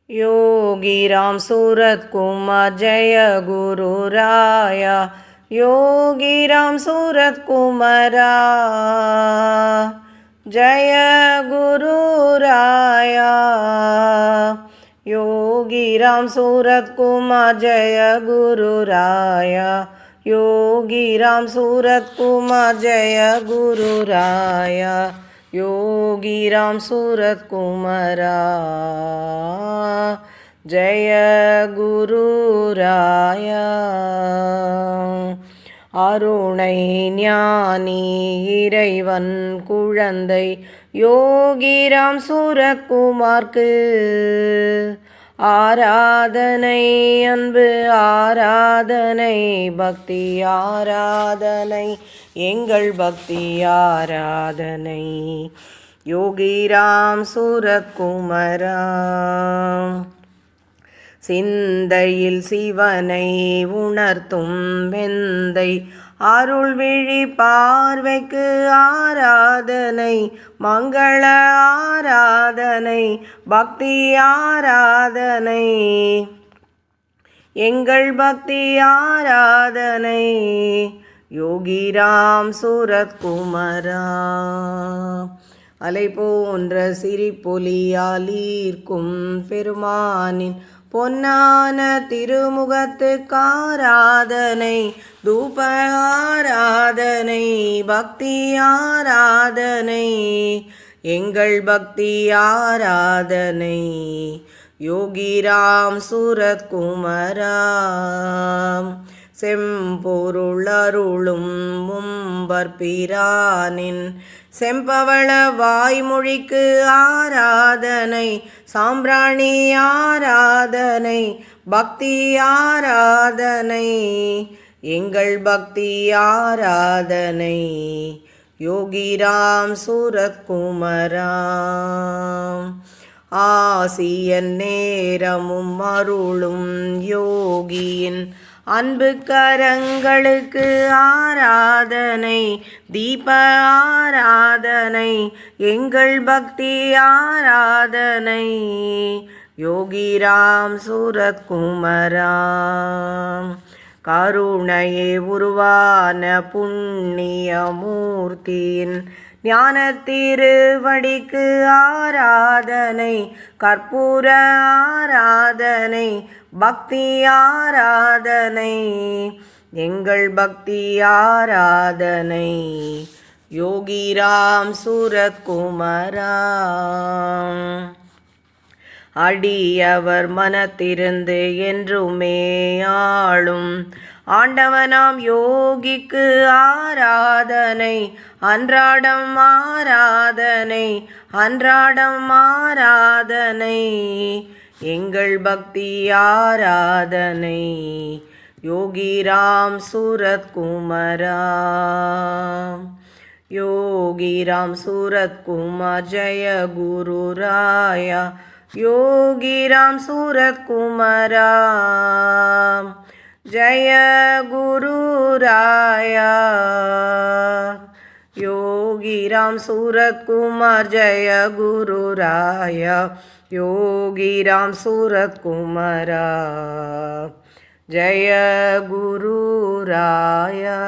योगी राम सूरत कुमार जय गुरु राया। योगी राम सूरत कुमारा जय गुरु राया। योगी राम सूरत कुमार जय गुरु राया। योगी राम सूरत कुमार जय गुरु राया। योगी राम सूरत कुमारा जय गुरु राया। அருணை ஞானி இறைவன் குழந்தை யோகிராம் சூரத்குமார்க்கு ஆராதனை அன்பு ஆராதனை பக்தி ஆராதனை எங்கள் பக்தி ஆராதனை யோகிராம் சூரத்குமாரா. சிந்தையில் சிவனை உணர்த்தும் வெந்தை அருள் விழி பார்வைக்கு ஆராதனை மங்கள ஆராதனை பக்தி ஆராதனை எங்கள் பக்தி ஆராதனை யோகிராம் சூரத்குமாரா. அலை போன்ற சிரிப்பொலியால் ஈர்க்கும் பெருமானின் பொன்னான திருமுகத்துக்கு ஆராதனை தூப ஆராதனை பக்தி ஆராதனை எங்கள் பக்தி ஆராதனை யோகிராம் சூரத்குமாரா. செம்பொருள் அருளும் மும்பற்பிரானின் செம்பவள வாய்மொழிக்கு ஆராதனை சாம்பிராணி ஆராதனை பக்தி ஆராதனை எங்கள் பக்தி ஆராதனை யோகிராம் சூரத்குமாரா. ஆசியன் நேரமும் அருளும் யோகியின் அன்பு கரங்களுக்கு ஆராதனை தீப ஆராதனை எங்கள் பக்தி ஆராதனை யோகிராம் சூரத்குமாரா. கருணையே உருவான புண்ணிய மூர்த்தியின் ஞான திருவடிக்கு ஆராதனை கற்பூர ஆராதனை பக்தி ஆராதனை எங்கள் பக்தி ஆராதனை யோகிராம் சூரத்குமாரா. அடியவர் மனத்திருந்து என்றுமே ஆளும் ஆண்டவனாம் யோகிக்கு ஆராதனை அன்றாடம் ஆராதனை அன்றாடம் ஆராதனை எங்கள் பக்தி ஆராதனை யோகிராம் சூரத்குமாரா. யோகிராம் சூரத்குமார் ஜய குரு ராயா. யோகிராம் சூரத்குமாரா जय गुरु राया. योगिराम सूरत्कुमार जय गुरु राया. योगिराम सूरत्कुमारा जय गुरु राया.